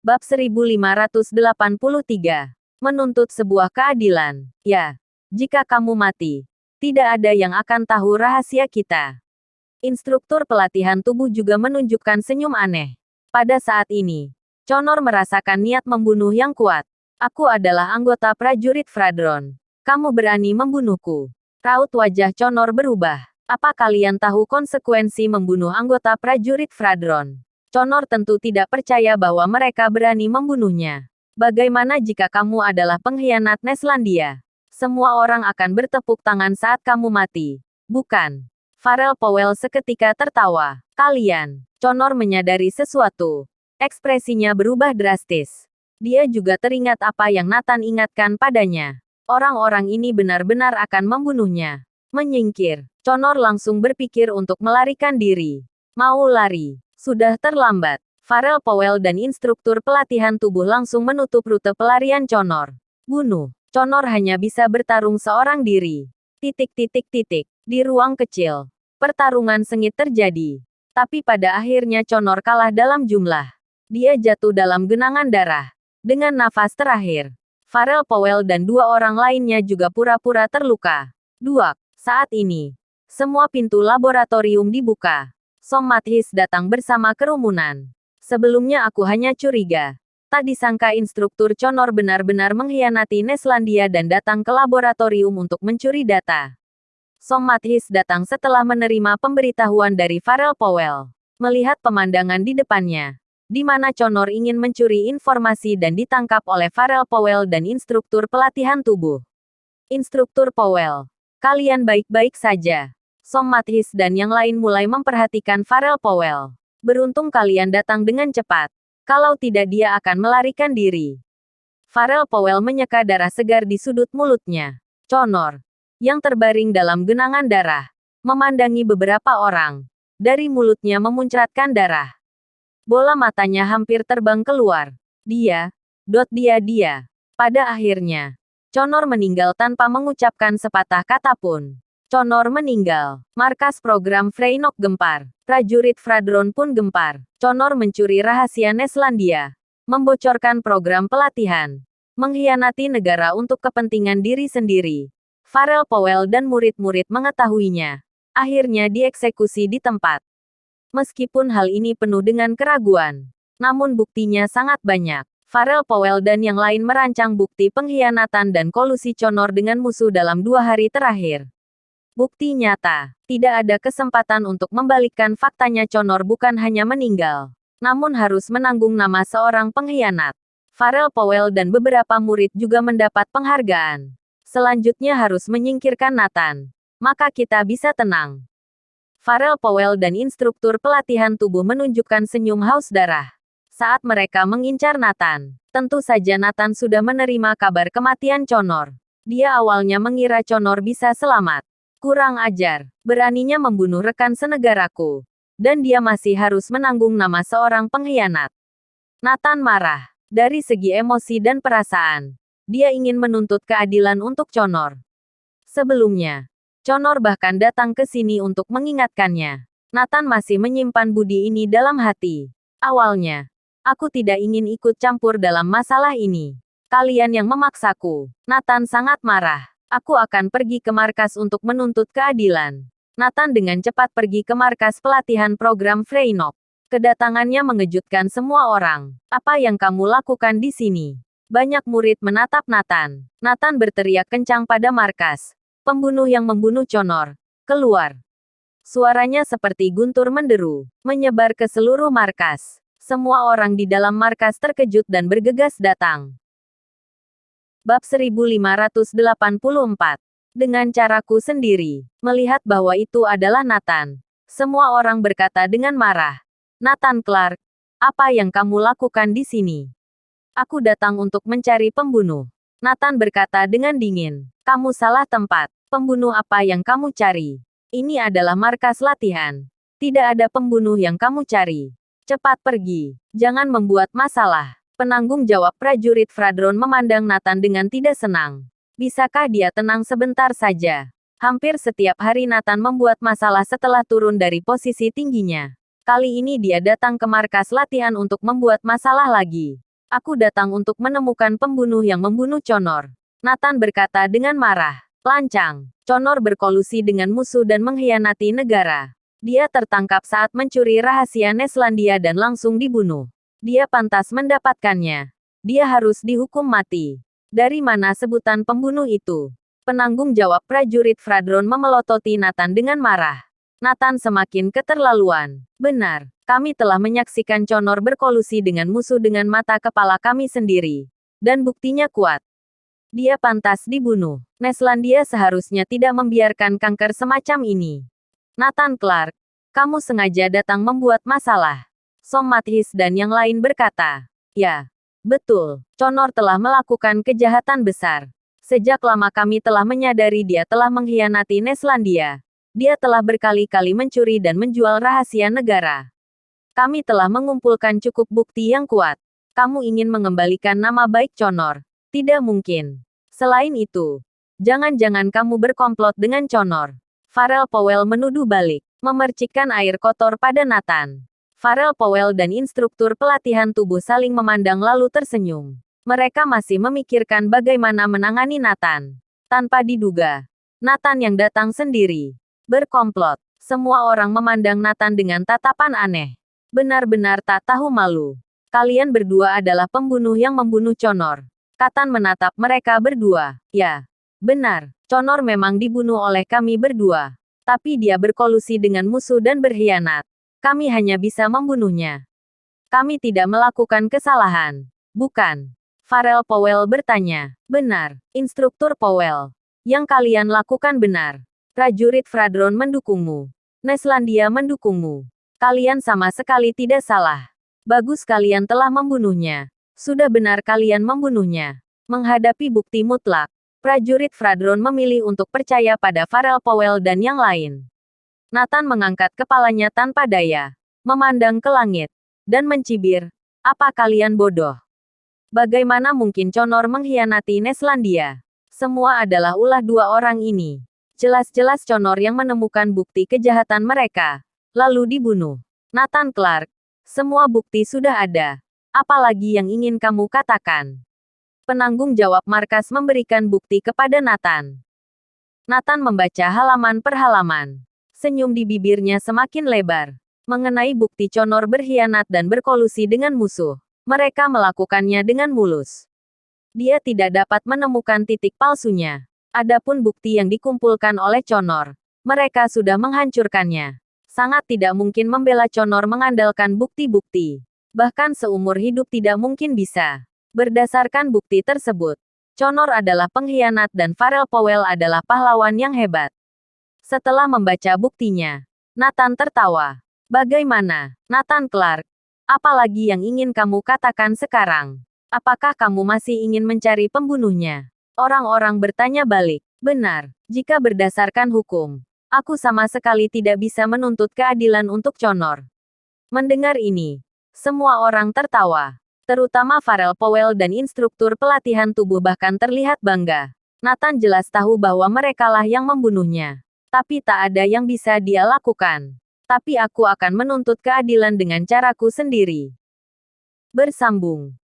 Bab 1583. Menuntut sebuah keadilan. Ya, jika kamu mati, tidak ada yang akan tahu rahasia kita. Instruktur pelatihan tubuh juga menunjukkan senyum aneh. Pada saat ini, Conor merasakan niat membunuh yang kuat. Aku adalah anggota prajurit Fradron. Kamu berani membunuhku. Raut wajah Conor berubah. Apa kalian tahu konsekuensi membunuh anggota prajurit Fradron? Conor tentu tidak percaya bahwa mereka berani membunuhnya. Bagaimana jika kamu adalah pengkhianat Neslandia? Semua orang akan bertepuk tangan saat kamu mati. Bukan? Farrell Powell seketika tertawa. Kalian. Conor menyadari sesuatu. Ekspresinya berubah drastis. Dia juga teringat apa yang Nathan ingatkan padanya. Orang-orang ini benar-benar akan membunuhnya. Menyingkir. Conor langsung berpikir untuk melarikan diri. Mau lari. Sudah terlambat. Farrell Powell dan instruktur pelatihan tubuh langsung menutup rute pelarian Conor. Bunuh. Conor hanya bisa bertarung seorang diri. Di ruang kecil. Pertarungan sengit terjadi. Tapi pada akhirnya Conor kalah dalam jumlah. Dia jatuh dalam genangan darah. Dengan nafas terakhir. Farrell Powell dan dua orang lainnya juga pura-pura terluka. Duak. Saat ini. Semua pintu laboratorium dibuka. Song Mathis datang bersama kerumunan. Sebelumnya aku hanya curiga. Tak disangka instruktur Conor benar-benar mengkhianati Neslandia dan datang ke laboratorium untuk mencuri data. Song Mathis datang setelah menerima pemberitahuan dari Farrell Powell. Melihat pemandangan di depannya, di mana Conor ingin mencuri informasi dan ditangkap oleh Farrell Powell dan instruktur pelatihan tubuh. Instruktur Powell, kalian baik-baik saja. Song Mathis dan yang lain mulai memperhatikan Farrell Powell. Beruntung kalian datang dengan cepat. Kalau tidak dia akan melarikan diri. Farrell Powell menyeka darah segar di sudut mulutnya. Conor, yang terbaring dalam genangan darah, memandangi beberapa orang. Dari mulutnya memuncratkan darah. Bola matanya hampir terbang keluar. Dia. Pada akhirnya, Conor meninggal tanpa mengucapkan sepatah kata pun. Conor meninggal. Markas program Freynok gempar. Prajurit Fradron pun gempar. Conor mencuri rahasia Neslandia. Membocorkan program pelatihan. Mengkhianati negara untuk kepentingan diri sendiri. Farrell Powell dan murid-murid mengetahuinya. Akhirnya dieksekusi di tempat. Meskipun hal ini penuh dengan keraguan. Namun buktinya sangat banyak. Farrell Powell dan yang lain merancang bukti pengkhianatan dan kolusi Conor dengan musuh dalam 2 hari terakhir. Bukti nyata. Tidak ada kesempatan untuk membalikkan faktanya. Conor bukan hanya meninggal, namun harus menanggung nama seorang pengkhianat. Farrell Powell dan beberapa murid juga mendapat penghargaan. Selanjutnya harus menyingkirkan Nathan. Maka kita bisa tenang. Farrell Powell dan instruktur pelatihan tubuh menunjukkan senyum haus darah. Saat mereka mengincar Nathan, tentu saja Nathan sudah menerima kabar kematian Conor. Dia awalnya mengira Conor bisa selamat. Kurang ajar, beraninya membunuh rekan senegaraku. Dan dia masih harus menanggung nama seorang pengkhianat. Nathan marah. Dari segi emosi dan perasaan, dia ingin menuntut keadilan untuk Conor. Sebelumnya, Conor bahkan datang ke sini untuk mengingatkannya. Nathan masih menyimpan budi ini dalam hati. Awalnya, aku tidak ingin ikut campur dalam masalah ini. Kalian yang memaksaku. Nathan sangat marah. Aku akan pergi ke markas untuk menuntut keadilan. Nathan dengan cepat pergi ke markas pelatihan program Freynok. Kedatangannya mengejutkan semua orang. Apa yang kamu lakukan di sini? Banyak murid menatap Nathan. Nathan berteriak kencang pada markas. Pembunuh yang membunuh Conor. Keluar. Suaranya seperti guntur menderu. Menyebar ke seluruh markas. Semua orang di dalam markas terkejut dan bergegas datang. Bab 1584. Dengan caraku sendiri. Melihat bahwa itu adalah Nathan. Semua orang berkata dengan marah. Nathan Clark, apa yang kamu lakukan di sini? Aku datang untuk mencari pembunuh. Nathan berkata dengan dingin. Kamu salah tempat. Pembunuh apa yang kamu cari? Ini adalah markas latihan. Tidak ada pembunuh yang kamu cari. Cepat pergi. Jangan membuat masalah. Penanggung jawab prajurit Fradron memandang Nathan dengan tidak senang. Bisakah dia tenang sebentar saja? Hampir setiap hari Nathan membuat masalah setelah turun dari posisi tingginya. Kali ini dia datang ke markas latihan untuk membuat masalah lagi. Aku datang untuk menemukan pembunuh yang membunuh Conor. Nathan berkata dengan marah. Lancang. Conor berkolusi dengan musuh dan mengkhianati negara. Dia tertangkap saat mencuri rahasia Neslandia dan langsung dibunuh. Dia pantas mendapatkannya. Dia harus dihukum mati. Dari mana sebutan pembunuh itu? Penanggung jawab prajurit Fradron memelototi Nathan dengan marah. Nathan semakin keterlaluan. Benar, kami telah menyaksikan Conor berkolusi dengan musuh dengan mata kepala kami sendiri. Dan buktinya kuat. Dia pantas dibunuh. Neslandia seharusnya tidak membiarkan kanker semacam ini. Nathan Clark, kamu sengaja datang membuat masalah. Som Mathis dan yang lain berkata, ya, betul, Conor telah melakukan kejahatan besar. Sejak lama kami telah menyadari dia telah mengkhianati Neslandia. Dia telah berkali-kali mencuri dan menjual rahasia negara. Kami telah mengumpulkan cukup bukti yang kuat. Kamu ingin mengembalikan nama baik Conor? Tidak mungkin. Selain itu, jangan-jangan kamu berkomplot dengan Conor. Farrell Powell menuduh balik, memercikkan air kotor pada Nathan. Farrell Powell dan instruktur pelatihan tubuh saling memandang lalu tersenyum. Mereka masih memikirkan bagaimana menangani Nathan. Tanpa diduga, Nathan yang datang sendiri. Berkomplot. Semua orang memandang Nathan dengan tatapan aneh. Benar-benar tak tahu malu. Kalian berdua adalah pembunuh yang membunuh Conor. Nathan menatap mereka berdua. Ya, benar. Conor memang dibunuh oleh kami berdua. Tapi dia berkolusi dengan musuh dan berkhianat. Kami hanya bisa membunuhnya. Kami tidak melakukan kesalahan. Bukan. Farrell Powell bertanya. Benar, Instruktur Powell. Yang kalian lakukan benar. Prajurit Fradron mendukungmu. Neslandia mendukungmu. Kalian sama sekali tidak salah. Bagus kalian telah membunuhnya. Sudah benar kalian membunuhnya. Menghadapi bukti mutlak, prajurit Fradron memilih untuk percaya pada Farrell Powell dan yang lain. Nathan mengangkat kepalanya tanpa daya, memandang ke langit, dan mencibir. Apa kalian bodoh? Bagaimana mungkin Conor mengkhianati Neslandia? Semua adalah ulah dua orang ini. Jelas-jelas Conor yang menemukan bukti kejahatan mereka, lalu dibunuh. Nathan Clark, semua bukti sudah ada. Apalagi yang ingin kamu katakan? Penanggung jawab markas memberikan bukti kepada Nathan. Nathan membaca halaman per halaman. Senyum di bibirnya semakin lebar. Mengenai bukti Conor berkhianat dan berkolusi dengan musuh. Mereka melakukannya dengan mulus. Dia tidak dapat menemukan titik palsunya. Adapun bukti yang dikumpulkan oleh Conor, mereka sudah menghancurkannya. Sangat tidak mungkin membela Conor mengandalkan bukti-bukti. Bahkan seumur hidup tidak mungkin bisa. Berdasarkan bukti tersebut, Conor adalah pengkhianat dan Farrell Powell adalah pahlawan yang hebat. Setelah membaca buktinya, Nathan tertawa. Bagaimana, Nathan Clark? Apalagi yang ingin kamu katakan sekarang? Apakah kamu masih ingin mencari pembunuhnya? Orang-orang bertanya balik. Benar, jika berdasarkan hukum, aku sama sekali tidak bisa menuntut keadilan untuk Conor. Mendengar ini, semua orang tertawa. Terutama Farrell Powell dan instruktur pelatihan tubuh bahkan terlihat bangga. Nathan jelas tahu bahwa merekalah yang membunuhnya. Tapi tak ada yang bisa dia lakukan. Tapi aku akan menuntut keadilan dengan caraku sendiri. Bersambung.